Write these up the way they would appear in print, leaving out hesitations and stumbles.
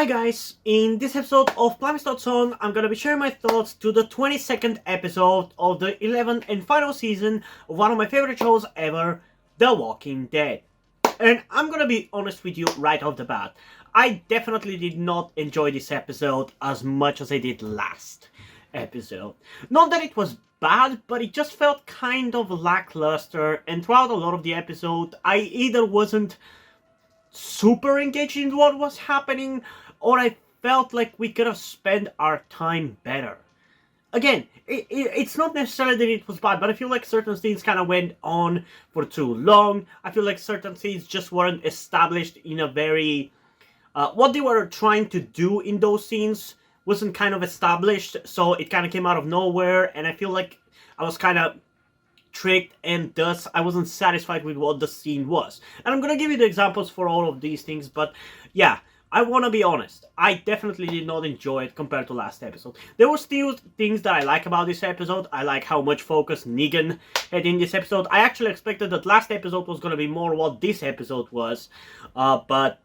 Hi guys, in this episode of Plamis Thoughts On, I'm gonna be sharing my thoughts to the 22nd episode of the 11th and final season of one of my favorite shows ever, The Walking Dead. And I'm gonna be honest with you right off the bat. I definitely did not enjoy this episode as much as I did last episode. Not that it was bad, but it just felt kind of lackluster, and throughout a lot of the episode, I either wasn't super engaged in what was happening, or I felt like we could have spent our time better. Again, it's not necessarily that it was bad, but I feel like certain things kind of went on for too long. I feel like certain things just weren't established in a very... what they were trying to do in those scenes wasn't kind of established, so it kind of came out of nowhere, and I feel like I was kind of tricked, and thus I wasn't satisfied with what the scene was. And I'm gonna give you the examples for all of these things, but yeah, I want to be honest, I definitely did not enjoy it compared to last episode. There were still things that I like about this episode. I like how much focus Negan had in this episode. I actually expected that last episode was going to be more what this episode was, but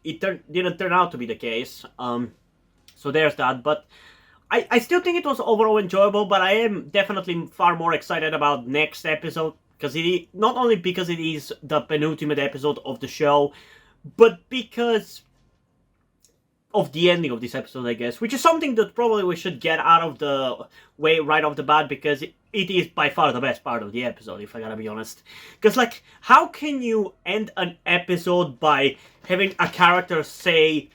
it didn't turn out to be the case. So there's that, but I still think it was overall enjoyable, but I am definitely far more excited about next episode, because not only because it is the penultimate episode of the show, but because of the ending of this episode, I guess, which is something that probably we should get out of the way right off the bat, because it is by far the best part of the episode, if I gotta be honest. Because, like, how can you end an episode by having a character say,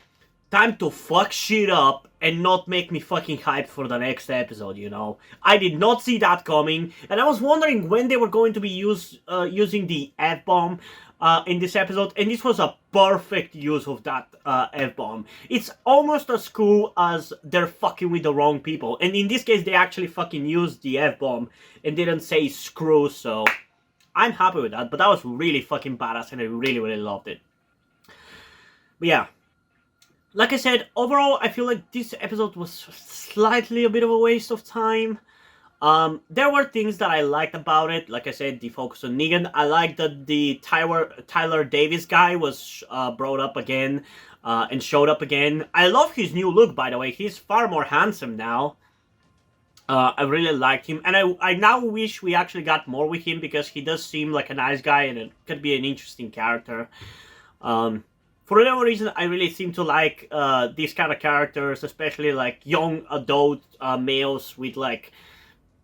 "Time to fuck shit up," and not make me fucking hyped for the next episode, you know? I did not see that coming, and I was wondering when they were going to be using the F-bomb in this episode, and this was a perfect use of that F-bomb. It's almost as cool as they're fucking with the wrong people, and in this case they actually fucking used the F-bomb and didn't say screw, so I'm happy with that, but that was really fucking badass, and I really, really loved it. But yeah. Like I said, overall, I feel like this episode was slightly a bit of a waste of time. There were things that I liked about it. Like I said, the focus on Negan. I liked that the Tyler Davis guy was brought up again and showed up again. I love his new look, by the way. He's far more handsome now. I really liked him. And I now wish we actually got more with him, because he does seem like a nice guy and it could be an interesting character. For whatever reason, I really seem to like these kind of characters, especially like young adult males with like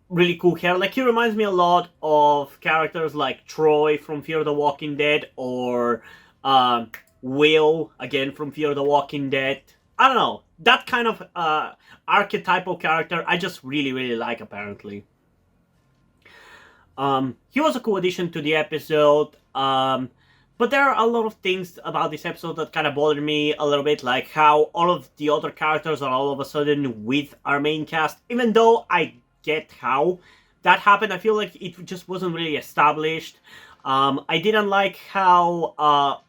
really cool hair. Like, he reminds me a lot of characters like Troy from Fear the Walking Dead, or Will, again from Fear the Walking Dead. I don't know, that kind of archetypal character I just really, really like, apparently. He was a cool addition to the episode. But there are a lot of things about this episode that kind of bothered me a little bit, like how all of the other characters are all of a sudden with our main cast. Even though I get how that happened, I feel like it just wasn't really established. I didn't like how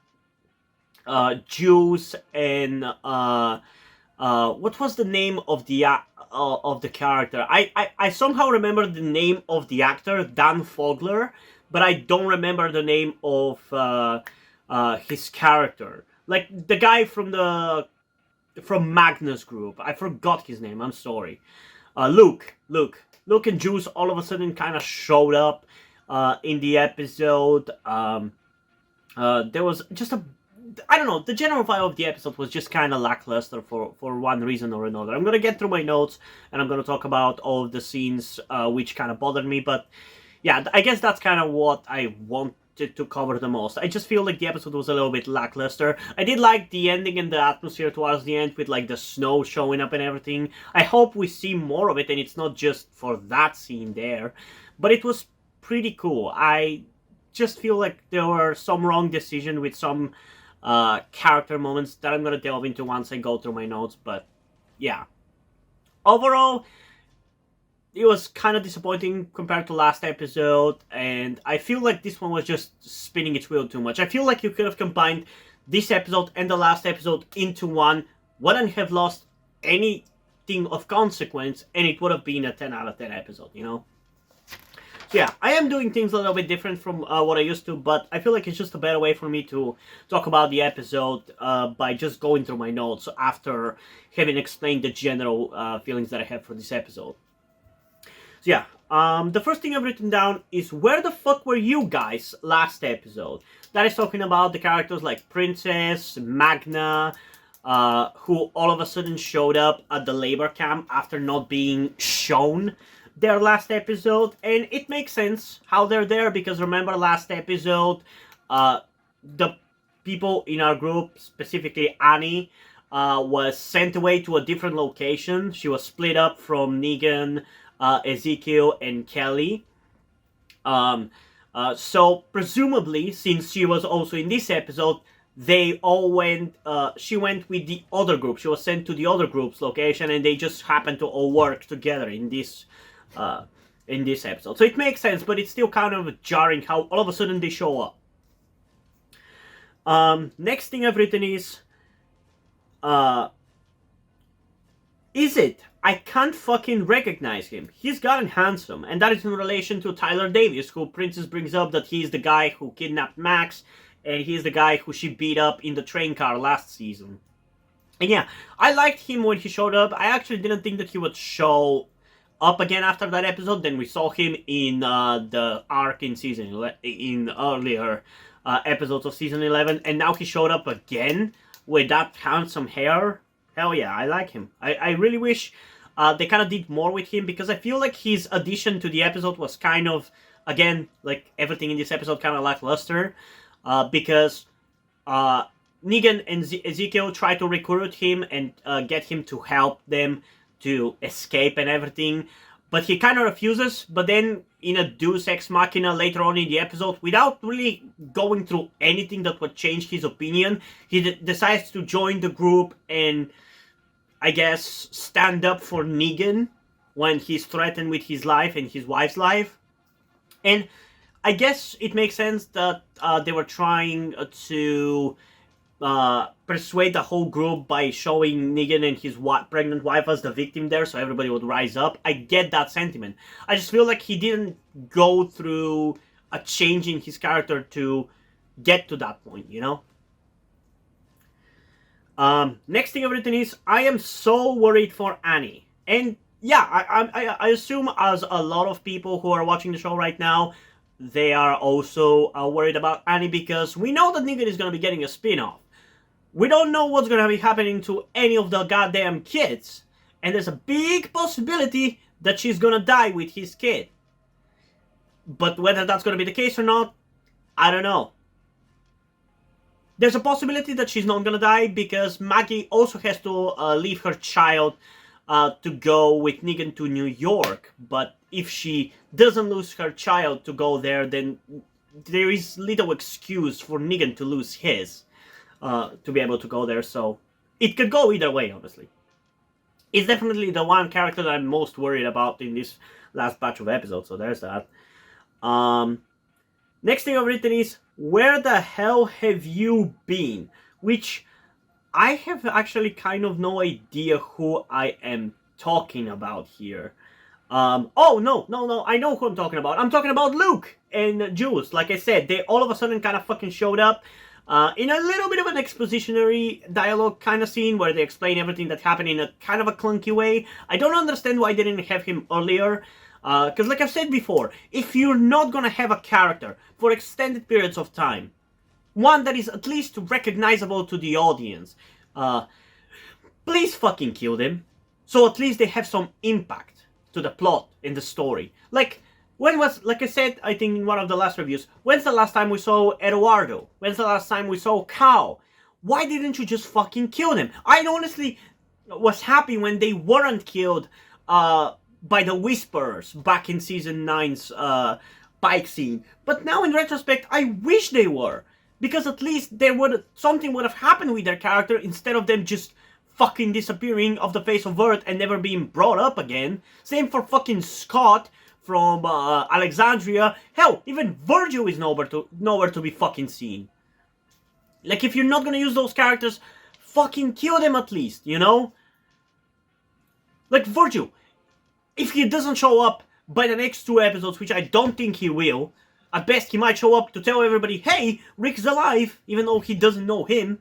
Juice and what was the name of the character? I somehow remember the name of the actor, Dan Fogler, but I don't remember the name of his character. Like, the guy from Magnus Group. I forgot his name, I'm sorry. Luke and Juice all of a sudden kind of showed up in the episode. There was just I don't know, the general vibe of the episode was just kind of lackluster for one reason or another. I'm going to get through my notes, and I'm going to talk about all of the scenes which kind of bothered me, but yeah, I guess that's kind of what I wanted to cover the most. I just feel like the episode was a little bit lackluster. I did like the ending and the atmosphere towards the end, with like the snow showing up and everything. I hope we see more of it, and it's not just for that scene there. But it was pretty cool. I just feel like there were some wrong decisions with some character moments that I'm going to delve into once I go through my notes. But yeah, overall, it was kind of disappointing compared to last episode, and I feel like this one was just spinning its wheel too much. I feel like you could have combined this episode and the last episode into one, wouldn't have lost anything of consequence, and it would have been a 10 out of 10 episode, you know? Yeah, I am doing things a little bit different from what I used to, but I feel like it's just a better way for me to talk about the episode by just going through my notes after having explained the general feelings that I have for this episode. So yeah, the first thing I've written down is where the fuck were you guys last episode? That is talking about the characters like Princess, Magna, who all of a sudden showed up at the labor camp after not being shown their last episode, and it makes sense how they're there because remember last episode, the people in our group, specifically Annie, was sent away to a different location. She was split up from Negan, Ezekiel, and Kelly. So presumably, since she was also in this episode, they all went. She went with the other group. She was sent to the other group's location, and they just happened to all work together in this episode. So it makes sense, but it's still kind of jarring how all of a sudden they show up. Next thing I've written is it? I can't fucking recognize him. He's gotten handsome, and that is in relation to Tyler Davis, who Princess brings up that he's the guy who kidnapped Max, and he's the guy who she beat up in the train car last season. And yeah, I liked him when he showed up. I actually didn't think that he would show up again after that episode. Then we saw him in the arc in earlier episodes of season 11, and now he showed up again with that handsome hair. Hell yeah, I like him. I really wish they kind of did more with him because I feel like his addition to the episode was kind of, again, like everything in this episode, kind of lackluster. Because Negan and Ezekiel try to recruit him and get him to help them to escape and everything. But he kind of refuses, but then in a deus ex machina later on in the episode, without really going through anything that would change his opinion, he decides to join the group and, I guess, stand up for Negan when he's threatened with his life and his wife's life. And I guess it makes sense that they were trying to persuade the whole group by showing Negan and his pregnant wife as the victim there, so everybody would rise up. I get that sentiment. I just feel like he didn't go through a change in his character to get to that point, you know? Next thing I've written is, I am so worried for Annie. And yeah, I assume as a lot of people who are watching the show right now, they are also worried about Annie because we know that Negan is going to be getting a spin-off. We don't know what's going to be happening to any of the goddamn kids. And there's a big possibility that she's going to die with his kid. But whether that's going to be the case or not, I don't know. There's a possibility that she's not going to die because Maggie also has to leave her child to go with Negan to New York. But if she doesn't lose her child to go there, then there is little excuse for Negan to lose his. To be able to go there, so it could go either way, honestly. It's definitely the one character that I'm most worried about in this last batch of episodes, so there's that. Next thing I've written is, where the hell have you been? Which, I have actually kind of no idea who I am talking about here. Oh, no, I know who I'm talking about. I'm talking about Luke and Jules. Like I said, they all of a sudden kind of fucking showed up. In a little bit of an expositionary dialogue kind of scene where they explain everything that happened in a kind of a clunky way. I don't understand why they didn't have him earlier. Because like I've said before, if you're not gonna have a character for extended periods of time, one that is at least recognizable to the audience, please fucking kill them. So at least they have some impact to the plot in the story. Like I said, I think in one of the last reviews, when's the last time we saw Eduardo? When's the last time we saw Cal? Why didn't you just fucking kill them? I honestly was happy when they weren't killed by the Whisperers back in season 9's bike scene. But now in retrospect, I wish they were. Because at least something would have happened with their character instead of them just fucking disappearing off the face of Earth and never being brought up again. Same for fucking Scott from Alexandria. Hell, even Virgil is nowhere to be fucking seen. Like, if you're not gonna use those characters, fucking kill them at least, you know? Like Virgil, if he doesn't show up by the next 2 episodes, which I don't think he will. At best, he might show up to tell everybody, hey, Rick's alive, even though he doesn't know him.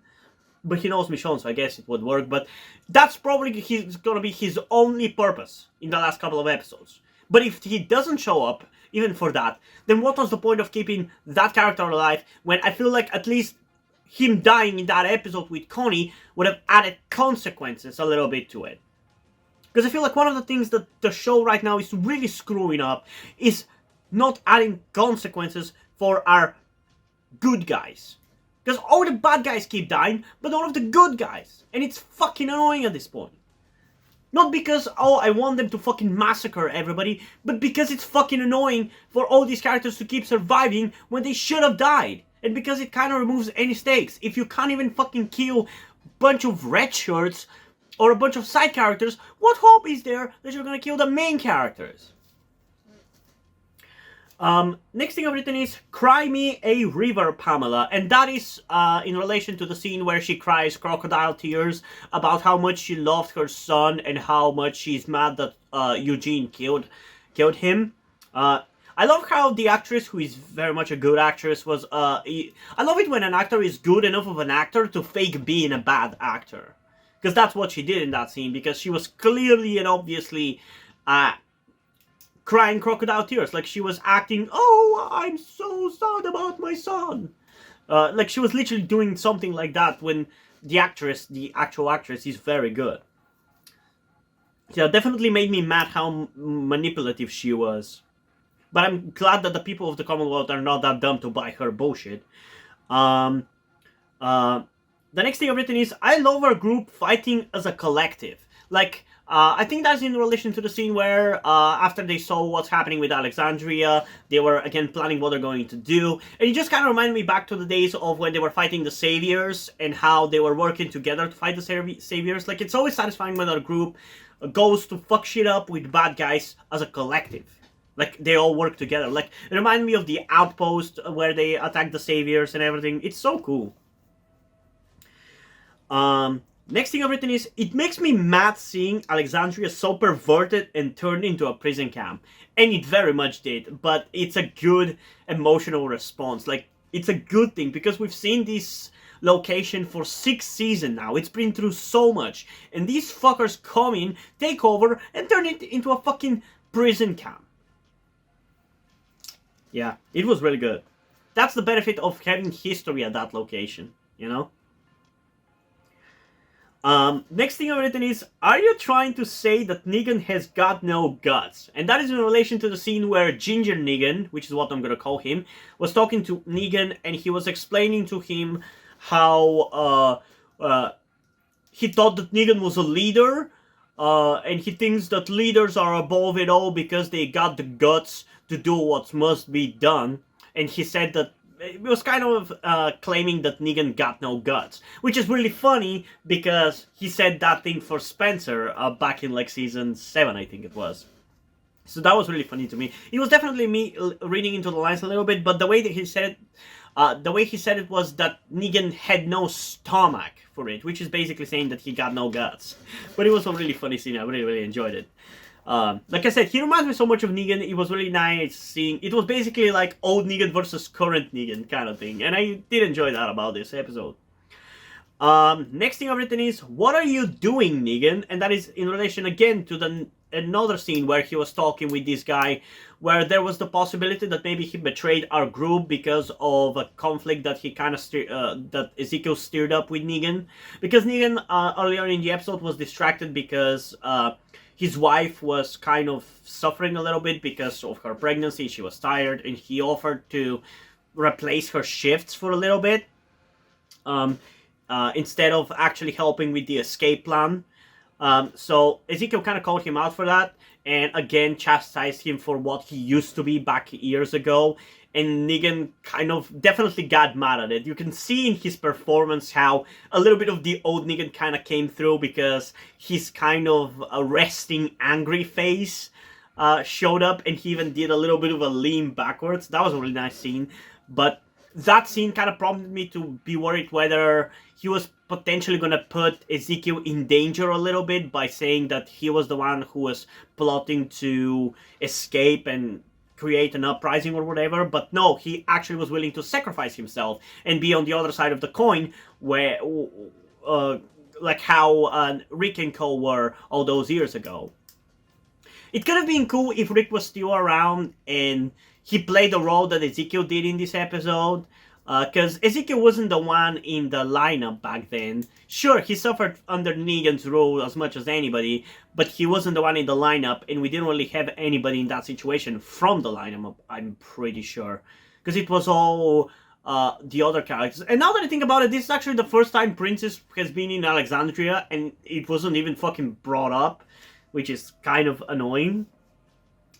But he knows Michonne, so I guess it would work. But that's probably going to be his only purpose in the last couple of episodes. But if he doesn't show up, even for that, then what was the point of keeping that character alive when I feel like at least him dying in that episode with Connie would have added consequences a little bit to it. Because I feel like one of the things that the show right now is really screwing up is not adding consequences for our good guys. Because all the bad guys keep dying, but all of the good guys. And it's fucking annoying at this point. Not because, oh, I want them to fucking massacre everybody, but because it's fucking annoying for all these characters to keep surviving when they should have died. And because it kind of removes any stakes. If you can't even fucking kill a bunch of red shirts or a bunch of side characters, what hope is there that you're gonna kill the main characters? Next thing I've written is, cry me a river, Pamela. And that is in relation to the scene where she cries crocodile tears about how much she loved her son and how much she's mad that Eugene killed him. I love how the actress, who is very much a good actress, was... I love it when an actor is good enough of an actor to fake being a bad actor. Because that's what she did in that scene, because she was clearly and obviously... crying crocodile tears, like she was acting, oh, I'm so sad about my son. Like she was literally doing something like that when the actual actress, is very good. Yeah, definitely made me mad how manipulative she was. But I'm glad that the people of the Commonwealth are not that dumb to buy her bullshit. The next thing I've written is, I love our group fighting as a collective. Like, I think that's in relation to the scene where, after they saw what's happening with Alexandria, they were, again, planning what they're going to do. And it just kind of reminded me back to the days of when they were fighting the Saviors and how they were working together to fight the Saviors. Like, it's always satisfying when our group goes to fuck shit up with bad guys as a collective. Like, they all work together. Like, it reminded me of the Outpost where they attacked the Saviors and everything. It's so cool. Next thing I've written is, it makes me mad seeing Alexandria so perverted and turned into a prison camp. And it very much did, but it's a good emotional response. Like, it's a good thing, because we've seen this location for 6 seasons now. It's been through so much. And these fuckers come in, take over, and turn it into a fucking prison camp. Yeah, it was really good. That's the benefit of having history at that location, you know? Next thing I've written is, are you trying to say that Negan has got no guts? And that is in relation to the scene where Ginger Negan, which is what I'm gonna call him, was talking to Negan, and he was explaining to him how he thought that Negan was a leader, and he thinks that leaders are above it all because they got the guts to do what must be done. And he said that it was kind of claiming that Negan got no guts, which is really funny because he said that thing for Spencer back in like season 7, I think it was. So that was really funny to me. It was definitely me reading into the lines a little bit, but the way that he said it, was that Negan had no stomach for it, which is basically saying that he got no guts. But it was a really funny scene. I really, really enjoyed it. Like I said, he reminds me so much of Negan. It was really nice seeing. It was basically like old Negan versus current Negan kind of thing, and I did enjoy that about this episode. Next thing I've written is, what are you doing, Negan? And that is in relation again to another scene where he was talking with this guy, where there was the possibility that maybe he betrayed our group because of a conflict that he kind of that Ezekiel stirred up with Negan. Because Negan earlier in the episode was distracted because his wife was kind of suffering a little bit because of her pregnancy. She was tired, and he offered to replace her shifts for a little bit, instead of actually helping with the escape plan. So Ezekiel kind of called him out for that, and again chastised him for what he used to be back years ago. And Negan kind of definitely got mad at it. You can see in his performance how a little bit of the old Negan kind of came through, because his kind of resting angry face showed up, and he even did a little bit of a lean backwards. That was a really nice scene. But that scene kind of prompted me to be worried whether he was potentially gonna put Ezekiel in danger a little bit by saying that he was the one who was plotting to escape and create an uprising or whatever, but no, he actually was willing to sacrifice himself and be on the other side of the coin, where like how Rick and Co were all those years ago. It could have been cool if Rick was still around and he played the role that Ezekiel did in this episode, because Ezekiel wasn't the one in the lineup back then. Sure, he suffered under Negan's rule as much as anybody, but he wasn't the one in the lineup, and we didn't really have anybody in that situation from the lineup, I'm pretty sure. Because it was all the other characters. And now that I think about it, this is actually the first time Princess has been in Alexandria, and it wasn't even fucking brought up, which is kind of annoying.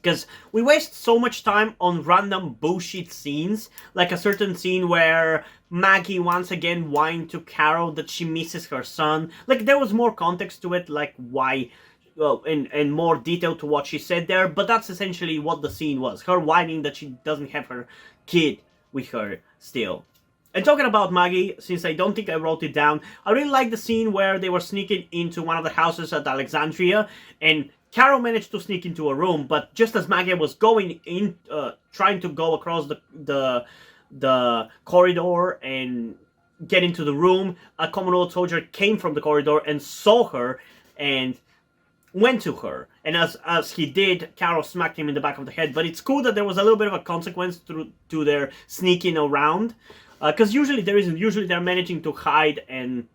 Because we waste so much time on random bullshit scenes, like a certain scene where Maggie once again whined to Carol that she misses her son. Like, there was more context to it, like why, well, and more detail to what she said there, but that's essentially what the scene was. Her whining that she doesn't have her kid with her still. And talking about Maggie, since I don't think I wrote it down, I really like the scene where they were sneaking into one of the houses at Alexandria, and Carol managed to sneak into a room, but just as Maggie was going in, trying to go across the corridor and get into the room, a Commonwealth soldier came from the corridor and saw her and went to her. And as he did, Carol smacked him in the back of the head. But it's cool that there was a little bit of a consequence to their sneaking around, because usually there isn't. Usually they're managing to hide and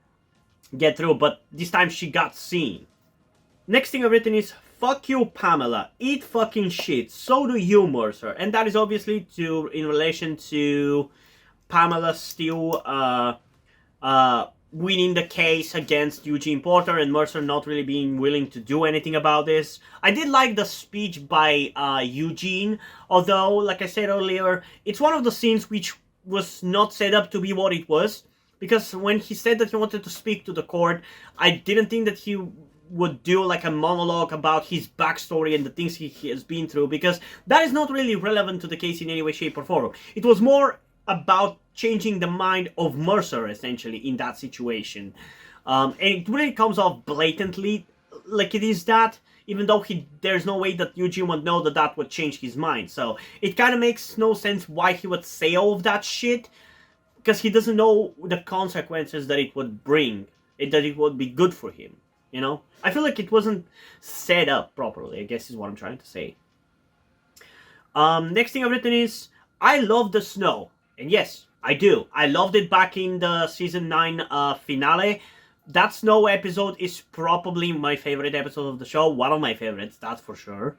get through, but this time she got seen. Next thing I've written is, fuck you, Pamela. Eat fucking shit. So do you, Mercer. And that is obviously in relation to Pamela still winning the case against Eugene Porter and Mercer not really being willing to do anything about this. I did like the speech by Eugene, although, like I said earlier, it's one of the scenes which was not set up to be what it was. Because when he said that he wanted to speak to the court, I didn't think that he would do like a monologue about his backstory and the things he has been through, because that is not really relevant to the case in any way, shape, or form. It was more about changing the mind of Mercer, essentially, in that situation. And it really comes off blatantly like it is that, even though there's no way that Eugene would know that that would change his mind. So it kind of makes no sense why he would say all of that shit, because he doesn't know the consequences that it would bring, that it would be good for him. You know? I feel like it wasn't set up properly, I guess is what I'm trying to say. Next thing I've written is, I love the snow. And yes, I do. I loved it back in the Season 9 finale. That snow episode is probably my favorite episode of the show. One of my favorites, that's for sure.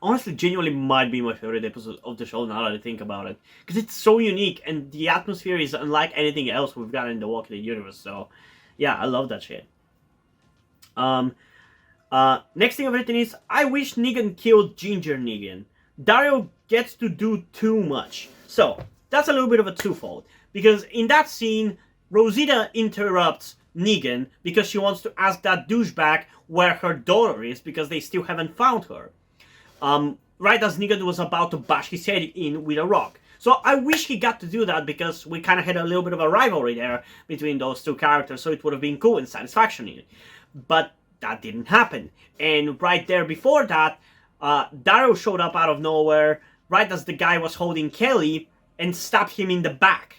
Honestly, genuinely might be my favorite episode of the show now that I think about it. Because it's so unique, and the atmosphere is unlike anything else we've got in the Walking Dead universe. So, yeah, I love that shit. Next thing I've written is, I wish Negan killed Ginger Negan. Daryl gets to do too much. So, that's a little bit of a twofold. Because in that scene, Rosita interrupts Negan because she wants to ask that douchebag where her daughter is, because they still haven't found her. Right as Negan was about to bash his head in with a rock. So I wish he got to do that, because we kind of had a little bit of a rivalry there between those two characters, so it would have been cool and satisfaction. But that didn't happen. And right there before that, Daryl showed up out of nowhere, right as the guy was holding Kelly, and stabbed him in the back.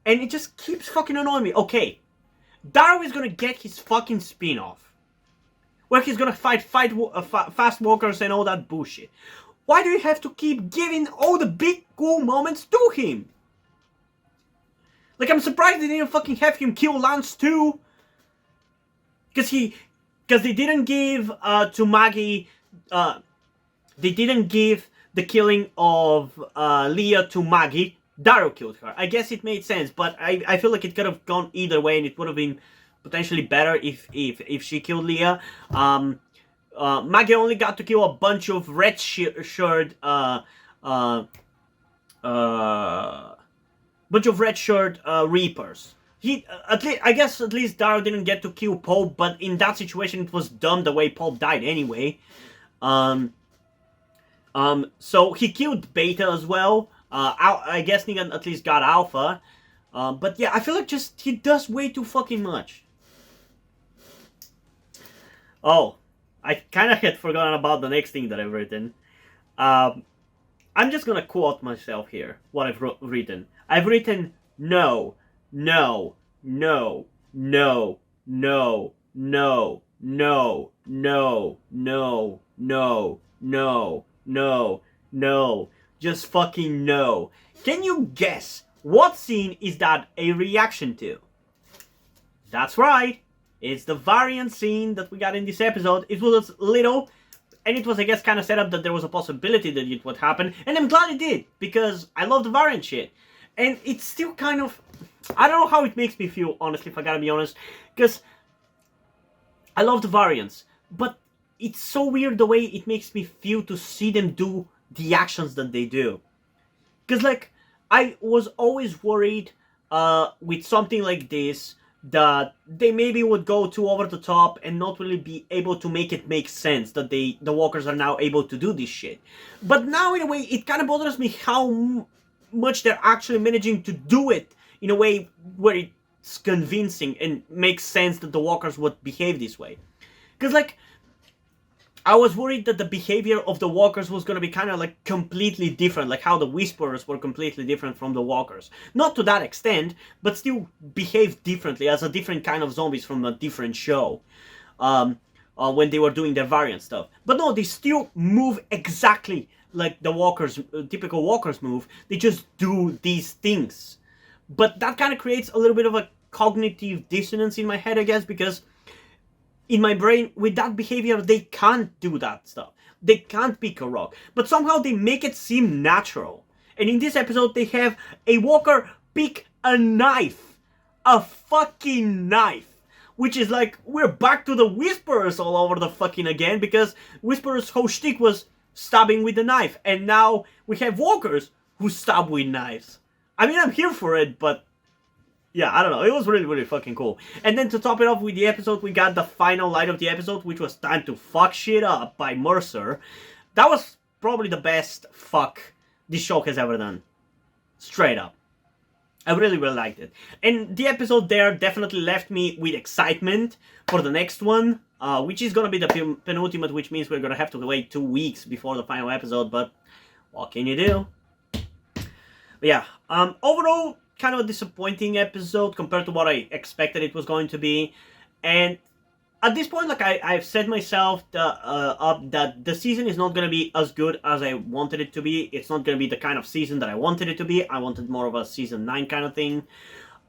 And it just keeps fucking annoying me. Okay, Daryl is gonna get his fucking spin-off, where he's gonna fight fast walkers and all that bullshit. Why do you have to keep giving all the big cool moments to him? Like, I'm surprised they didn't fucking have him kill Lance too. Because they didn't give to Maggie, they didn't give the killing of Leah to Maggie. Daryl killed her. I guess it made sense, but I feel like it could have gone either way, and it would have been potentially better if she killed Leah. Maggie only got to kill a bunch of red shirt Reapers. I guess at least Daryl didn't get to kill Pope, but in that situation it was dumb the way Pope died anyway. So he killed Beta as well. I guess Negan at least got Alpha. But yeah, I feel like just he does way too fucking much. Oh, I kind of had forgotten about the next thing that I've written. Um, I'm just gonna quote myself here, what I've written. I've written, no, no, no, no, no, no, no, no, no, no, no, no, no. Just fucking no. Can you guess what scene is that a reaction to? That's right. It's the variant scene that we got in this episode. It was little, and it was, I guess, kind of set up that there was a possibility that it would happen, and I'm glad it did, because I love the variant shit. And it's still kind of, I don't know how it makes me feel, honestly, if I gotta be honest, because I love the variants, but it's so weird the way it makes me feel to see them do the actions that they do. Because, like, I was always worried with something like this that they maybe would go too over the top and not really be able to make it make sense that the walkers are now able to do this shit. But now, in a way, it kind of bothers me how much they're actually managing to do it in a way where it's convincing and makes sense that the walkers would behave this way. Because, like, I was worried that the behavior of the walkers was going to be kind of like completely different, like how the whisperers were completely different from the walkers. Not to that extent, but still behave differently as a different kind of zombies from a different show when they were doing their variant stuff. But no, they still move exactly like the walkers, typical walkers move. They just do these things. But that kind of creates a little bit of a cognitive dissonance in my head, I guess, because in my brain, with that behavior, they can't do that stuff. They can't pick a rock. But somehow they make it seem natural. And in this episode, they have a walker pick a knife. A fucking knife. Which is like, we're back to the Whisperers all over the fucking again, because Whisperers' whole shtick was stabbing with the knife. And now we have walkers who stab with knives. I mean, I'm here for it, but yeah, I don't know. It was really, really fucking cool. And then to top it off with the episode, we got the final line of the episode, which was Time to Fuck Shit Up by Mercer. That was probably the best fuck this show has ever done. Straight up. I really, really liked it. And the episode there definitely left me with excitement for the next one, which is going to be the penultimate, which means we're going to have to wait 2 weeks before the final episode, but what can you do? But yeah, overall, kind of a disappointing episode compared to what I expected it was going to be. And at this point, like I've said myself that the season is not going to be as good as I wanted it to be. It's not going to be the kind of season that I wanted it to be. I wanted more of a season 9 kind of thing.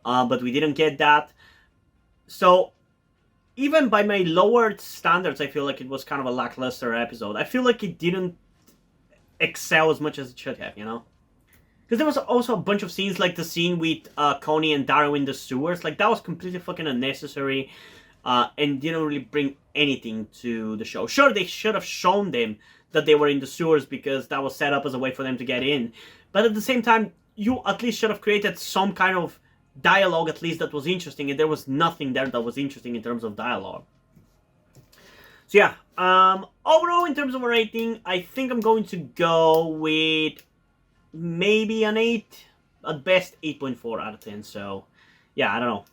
But we didn't get that. So even by my lowered standards, I feel like it was kind of a lackluster episode. I feel like it didn't excel as much as it should have, you know? Because there was also a bunch of scenes, like the scene with Connie and Daryl in the sewers. Like, that was completely fucking unnecessary and didn't really bring anything to the show. Sure, they should have shown them that they were in the sewers because that was set up as a way for them to get in. But at the same time, you at least should have created some kind of dialogue, at least, that was interesting. And there was nothing there that was interesting in terms of dialogue. So yeah, overall, in terms of a rating, I think I'm going to go with maybe an 8, at best 8.4 out of 10. So yeah, I don't know,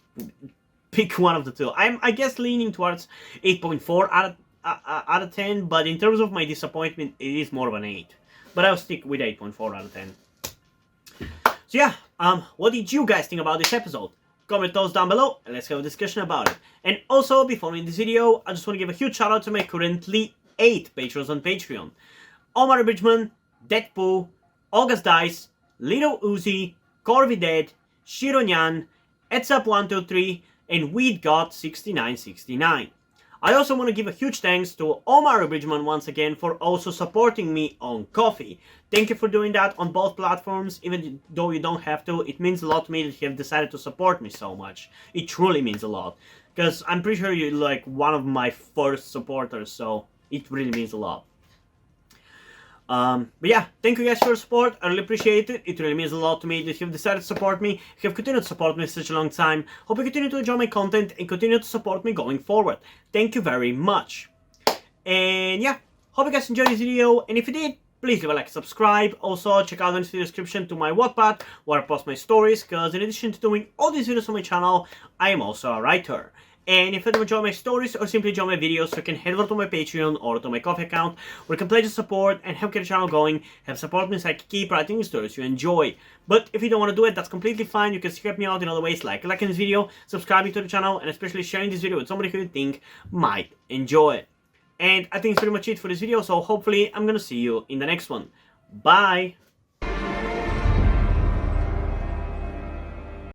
pick one of the two. I'm, I guess, leaning towards 8.4 out of 10, but in terms of my disappointment, it is more of an 8, but I'll stick with 8.4 out of 10. So yeah, what did you guys think about this episode? Comment those down below and let's have a discussion about it. And also, before we end this video, I just want to give a huge shout out to my currently 8 patrons on Patreon: Omar Bridgman, Deadpool, August Dice, Little Uzi, Corvi Dead, Shironyan, Etsap123, and WeedGod6969. I also want to give a huge thanks to Omar Bridgman once again for also supporting me on Ko-fi. Thank you for doing that on both platforms, even though you don't have to. It means a lot to me that you have decided to support me so much. It truly means a lot. Because I'm pretty sure you're like one of my first supporters, so it really means a lot. But yeah, thank you guys for your support. I really appreciate it. It really means a lot to me that you've decided to support me. You have continued to support me for such a long time. Hope you continue to enjoy my content and continue to support me going forward. Thank you very much. And yeah, hope you guys enjoyed this video. And if you did, please leave a like, subscribe. Also, check out in the description to my Wattpad, where I post my stories, because in addition to doing all these videos on my channel, I am also a writer. And if you enjoy my stories or simply enjoy my videos, you can head over to my Patreon or to my Coffee account, where you can pledge your support and help get the channel going, help support me so I can keep writing stories you enjoy. But if you don't want to do it, that's completely fine. You can still help me out in other ways, like liking this video, subscribing to the channel, and especially sharing this video with somebody who you think might enjoy it. And I think it's pretty much it for this video, so hopefully I'm gonna see you in the next one. Bye!